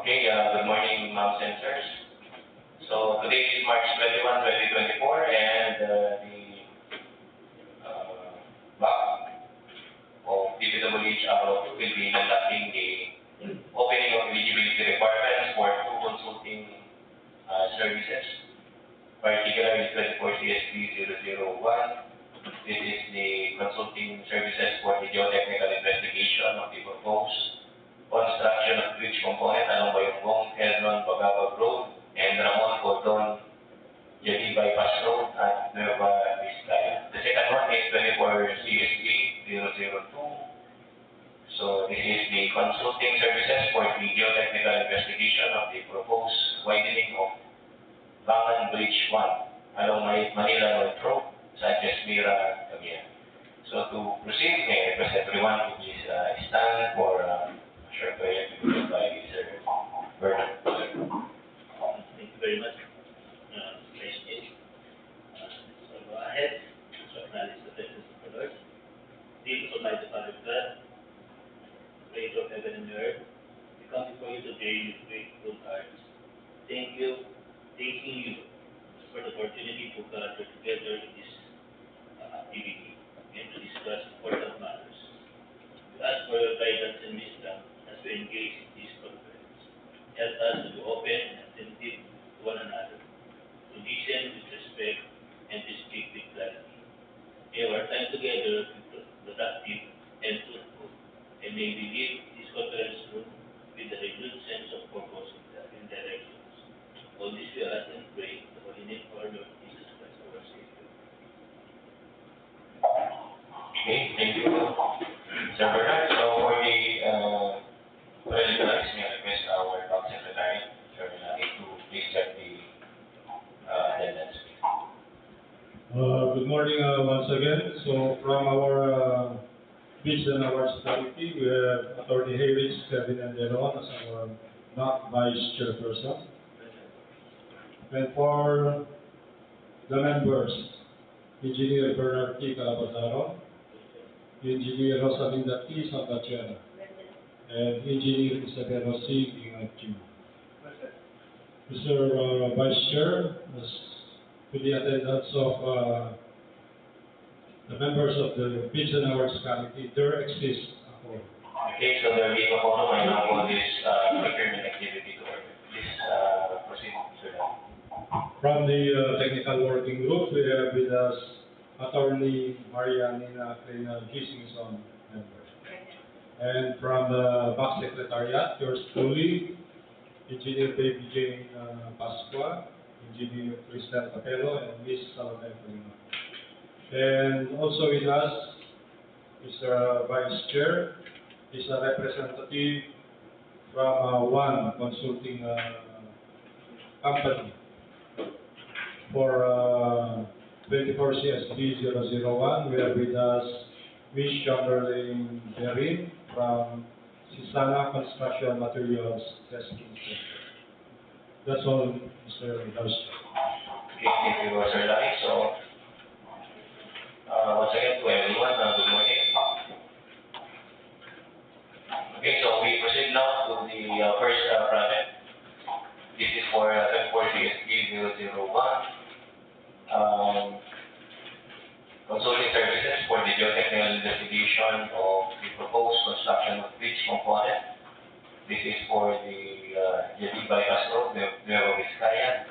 Okay, good morning, ma'am and sirs. So today is March 21, 2024, and back of DPWH Approach will be conducting the opening of eligibility requirements for two consulting services, particularly 24 CSP 001. This is the consulting services for the geotechnical investigation of the proposed construction of bridge component along Bayombong, Quezon, Bagabag Road, and Ramon, Cordon, Diadi bypass road at Nueva, Vizcaya. The second one is 24 CSP 002. So this is the consulting services for the geotechnical investigation of the proposed widening of Bangan Bridge 1 along Manila North Road, Sanchez, Mira, Cagayan. So to proceed, may I request everyone to please stand for short prayer by Sir Vernon. Thank you very much, President. So go ahead to acknowledge the presence of the Lord. Dear Almighty Father God, Creator of heaven and earth, we come before you today with grateful hearts. Thanking you for the opportunity to gather together in this activity and to discuss important matters. We ask for your guidance and wisdom as we engage in this conference. Help us to be open and attentive to one another, to listen with respect, and to speak with clarity. May our time together be productive and fruitful, and may we leave this conference room with a renewed sense of purpose and directions. All this we ask and pray in the holy name of our Lord Jesus Christ, our Savior. Okay, thank you, Sir Bernard. So for the preliminaries, may I request our Bank Secretary, Sir Bernard, to please check the attendance. Good morning once again. So from our Beach and Awards Committee, we have Attorney Harris, Kevin, and Ramon as our NOC Vice Chairperson. And for the members, Engineer Bernard T. Calabazaro, Engineer Rosalinda T. Santachera, and Engineer Isabel C. Ingachu. Mr. Vice Chair, with the attendance of the members of the Beach and Awards Committee, there exists a quorum. Okay, so there being a quorum, I now call this procurement activity to order. Please proceed, Sir. From the Technical Working Group, we have with us Attorney Marianina Klena Gisingson, member. And from the Back Secretariat, yours truly, Engineer Baby Jane Pasqua, Engineer Christian Capello, and Ms. Salome Colina. And also with us, Mr. Vice Chair, is a representative from one consulting company for 24 CSP 001. We have with us Ms. Chamberlain Berin from Sisana Construction Materials Testing Center. That's all, Mr. Vice Chair. Okay, thank you, Sir Larry. So, once again to everyone, good morning. Okay, so we proceed now to the first project. This is for 24 CSP 001. Consulting services for the geotechnical investigation of the proposed construction of bridge component. This is for the Diadi bypass road, Nueva, Vizcaya.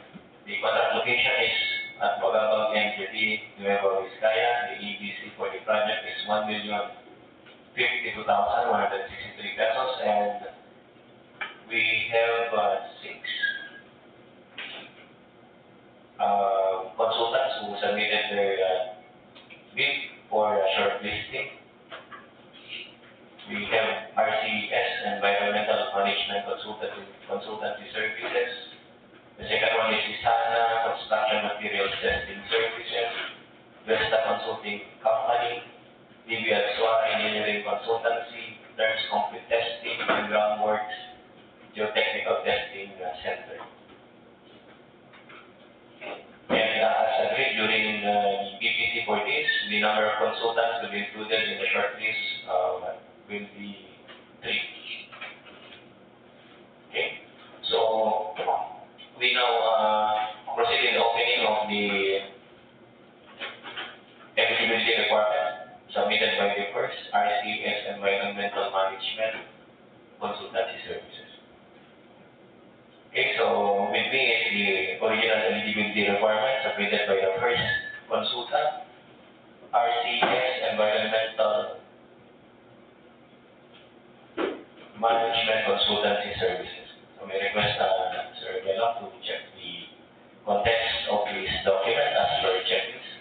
The contract location is at Bagabag and Diadi, Nueva, Vizcaya. The EBC for the project is 1,052,163 pesos, and we have 6 consultants who submitted their bid for shortlisting. We have RCS, Environmental Management Consultancy Services. The second one is Isana Construction Materials Testing Services, Vesta Consulting Company, DPWH Engineering Consultancy, Terms Complete Testing, and Groundworks Geotechnical Testing Center. And as agreed during the PPC for this, the number of consultants to be included in the shortlist will be 3. Okay. Environmental Management Consultancy Services. Okay, so with me is the original eligibility requirements submitted by the first consultant, RCS Environmental Management Consultancy Services. So may request Sir Bella to check the context of this document as per checklist.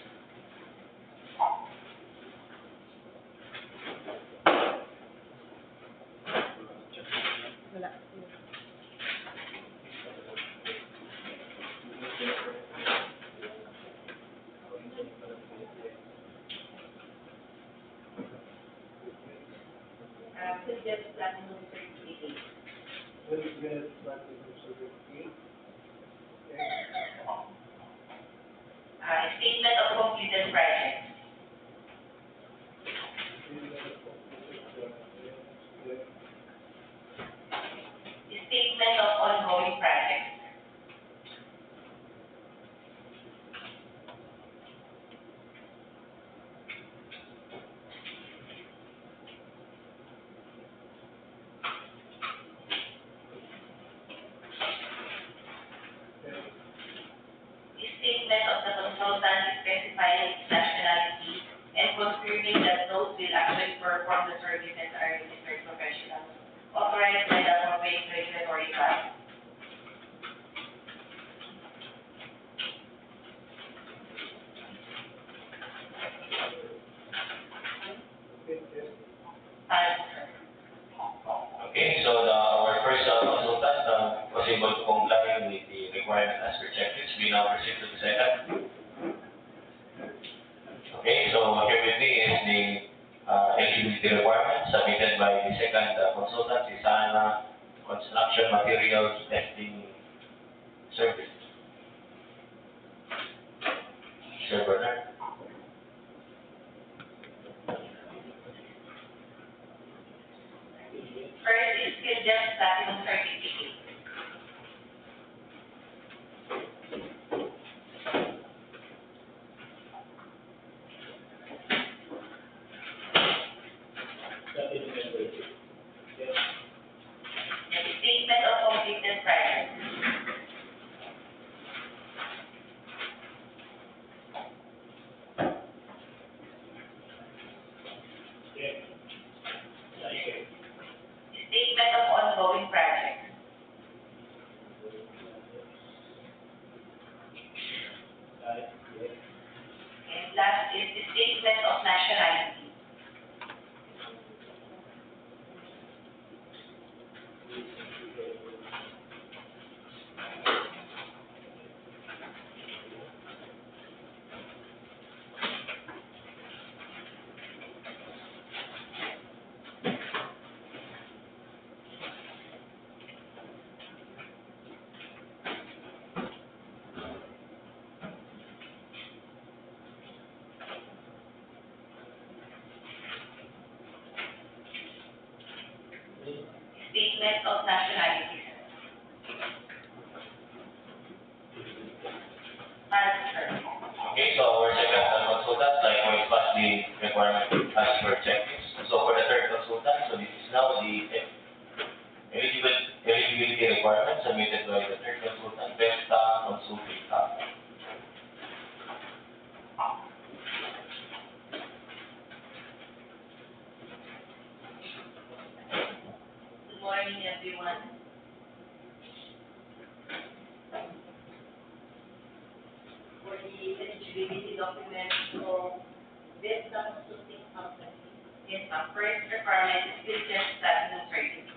Just platinum certificate. What is the platinum certificate? Statement of completed project. Statement of ongoing project. Statement of the consultant specifying its nationality and confirming that those will actually perform the services are registered professionals authorized by the appropriate regulatory body. Okay, so our first consultant was able to comply with the requirement as per checklist. We now proceed to the second. Okay, so here with me is the eligibility requirement submitted by the second consultant, Sana Construction Materials Testing Service. Sir Bernard. First is still just platinum certificate. Statement of completed project. Statement of ongoing project. And last is the statement of nationality. Statement of nationality. Okay, so our second consultant likewise passed the requirement as per checklist. So for the third consultant, so this is now the eligibility requirement submitted by the third consultant, Vesta Consulting Company. Good morning, everyone. For the eligibility document, so this consulting company is the first requirement is still just platinum certificate.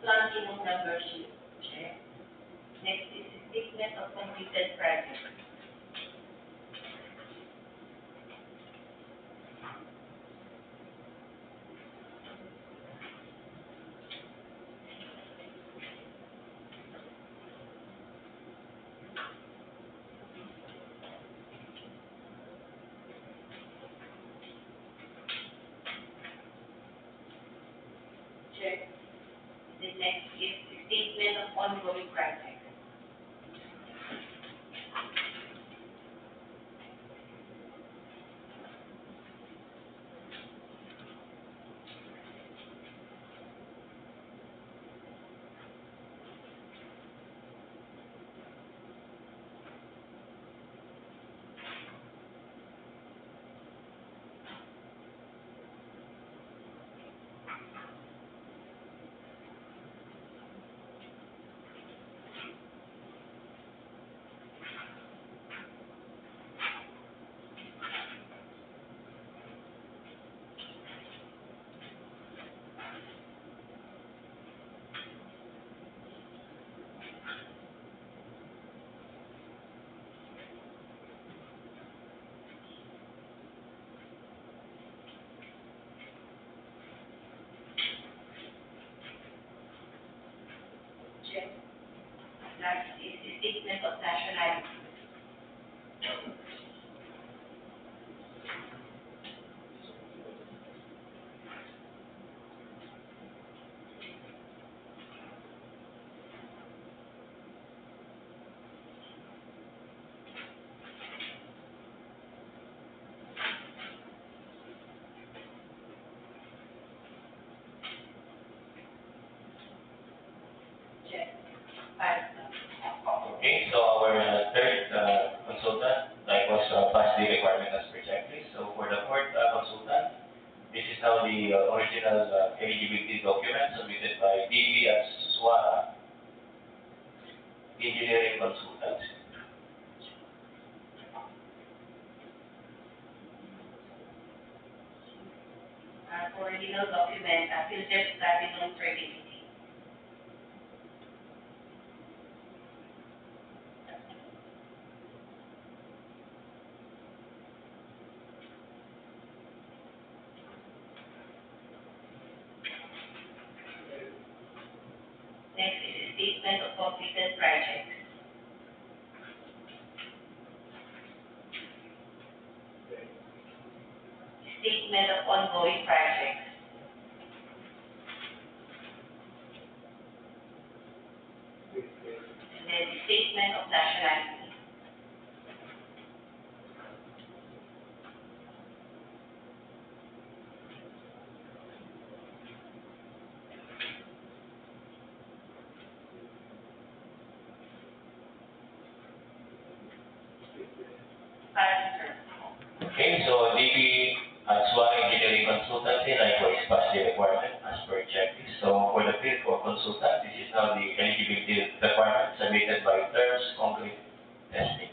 Platinum membership. Check. Next is statement of completed project. ongoing projects. Last is the statement of nationality. Okay, so our third consultant, likewise passed the requirement as per checklist. So for the fourth consultant, this is now the original eligibility document submitted by DB at SWA Engineering Consultancy. For original document, filtered platinum certificate. Next is a statement of completed projects. Statement of ongoing projects. And then the statement of nationality. Okay, so DB at SWA Engineering Consultancy likewise passed the requirement as per checklist. So for the field for consultant, this is now the eligibility requirement submitted by terms concrete testing.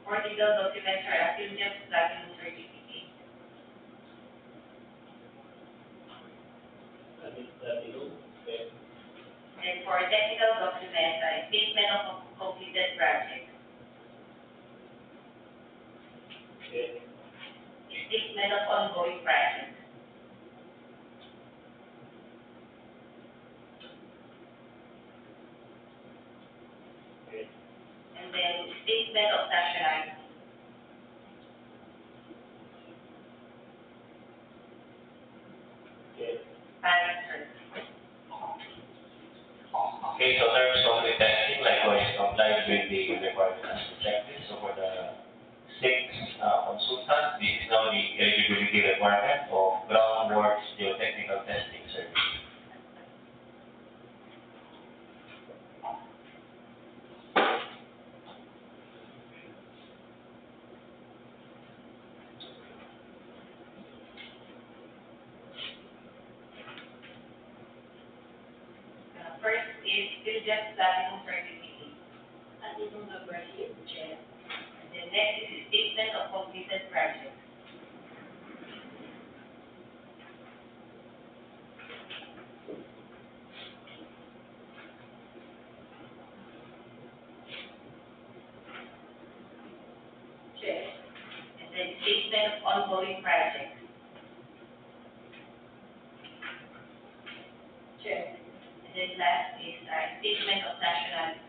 Original documents are filtered platinum certificate. And for technical documents, a statement of completed project. Statement of ongoing project. And then statement of nationality. Okay, so terms concrete testing likewise complies with the requirement as per checklist. So for the sixth consultant, this is now the eligibility requirement of groundworks geotechnical testing service. First is filtered platinum certificate. And itong number is check. And then next is statement of completed project. Check. And then statement of ongoing project. Check. And then last is statement of nationality.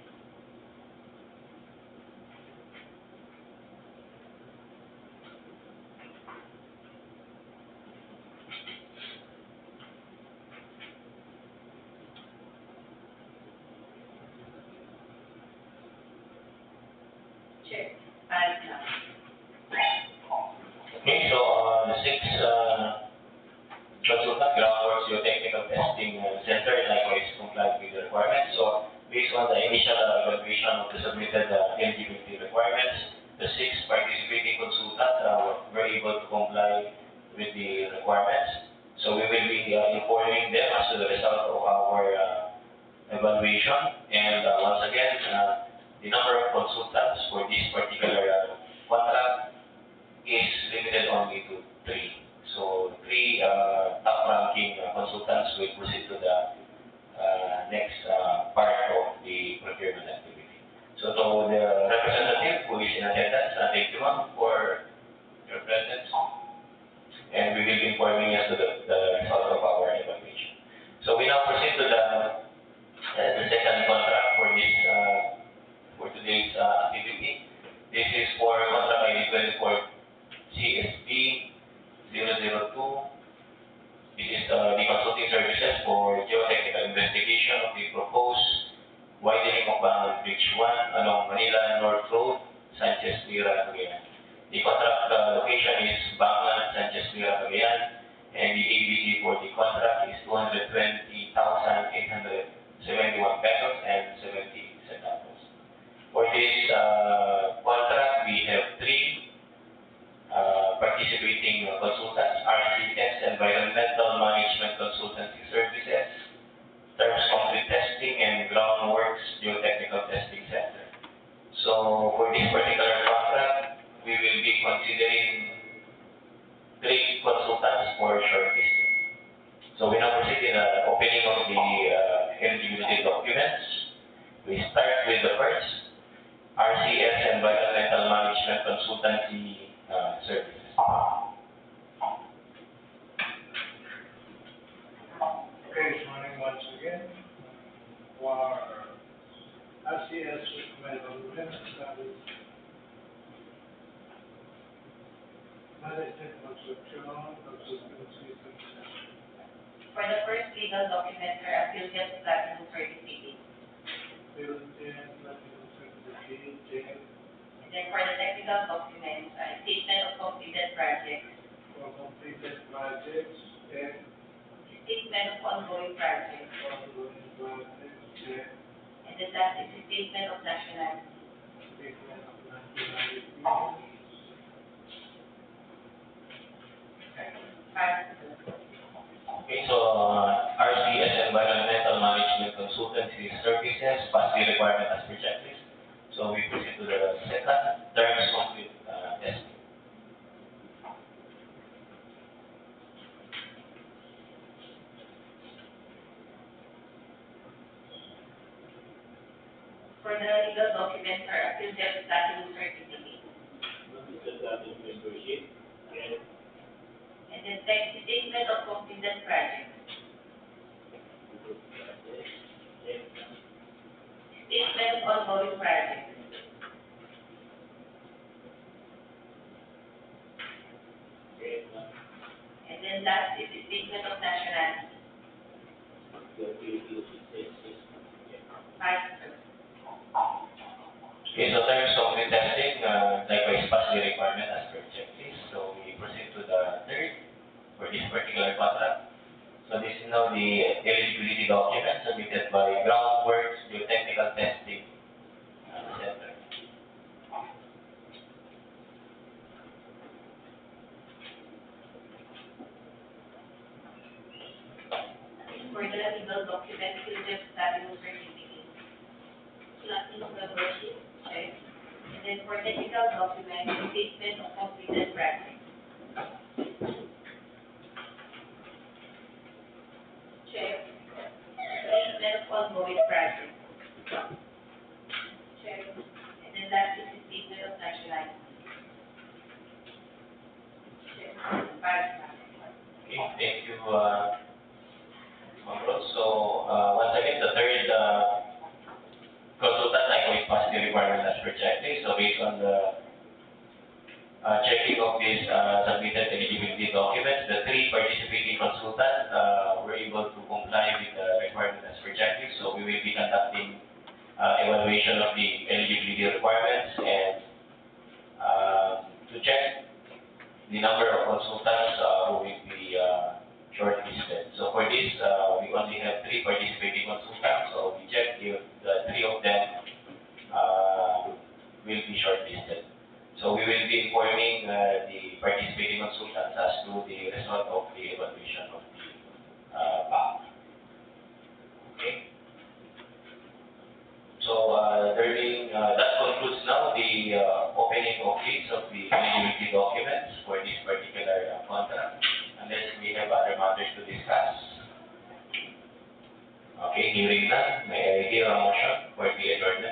testing center, likewise complied with the requirements. So based on the initial evaluation of the submitted eligibility requirements, the 6 participating consultants were able to comply with the requirements. So we will be informing them as to the result of our evaluation. And once again, the number of consultants for this particular contract is limited only to 3. So 3 top-ranking consultants will proceed to the next part of the procurement activity. So to the representative who is in attendance, thank you, ma'am, for your presence. And we will be informing us to the result of our evaluation. So we now proceed to the second contract for today's activity. This is for contract ID 24 CSP 002. This is the consulting services for geotechnical investigation of the proposed widening of Bangan Bridge 1 along Manila North Road, Sanchez, Mira, Cagayan. The contract location is Bangan, Sanchez, Mira, Cagayan, and the ABC for the contract is 220,871 pesos and 70 centavos. For this contract, we have 3 participating consultants: RCS Environmental Management Consultancy Services, Terms Concrete Testing, and Groundworks Geotechnical Testing Center. So for this particular contract, we will be considering 3 consultants for shortlisting. So we now proceed in the opening of the eligibility documents. We start with the first, RCS Environmental Management Consultancy Services. Okay, good morning once again. For RCS Management Consultancy. For the first legal documents are affiliate platinum certificate. And then for the technical documents, statement of completed projects. For completed projects and Statement of ongoing projects. ongoing projects and And then last is a statement of nationality. statement of nationality. Okay, so RCS Environmental Management Consultancy Services pass the requirement as per checklist. So we proceed to the second, Terms Concrete Testing. For the legal documents are affiliate platinum certificate. Membership And then statement of completed projects. Statement of ongoing projects. And then last is a statement of nationality. Okay, so terms concrete testing, likewise pass the requirement as per checklist. So we proceed to the third for this particular contract. So this is now the eligibility document submitted by Groundworks Geotechnical Testing Center. For the legal document, affiliate platinum certificate. Platinum membership, check. And then for technical document, statement of completed project. Check. Statement of ongoing project. Check. And then last is the statement of nationality. Check. Okay, thank you, Ma'am Rose. So once again, the third consultant likewise pass the requirement as per checklist. So based on the checking of these submitted eligibility documents, the 3 participating consultants were able to comply with the requirement as per checklist. So we will be conducting evaluation of the eligibility requirements and to check the number of consultants who will be shortlisted. So for this, matters to discuss? Okay, hearing none, may I hear a motion for the adjournment?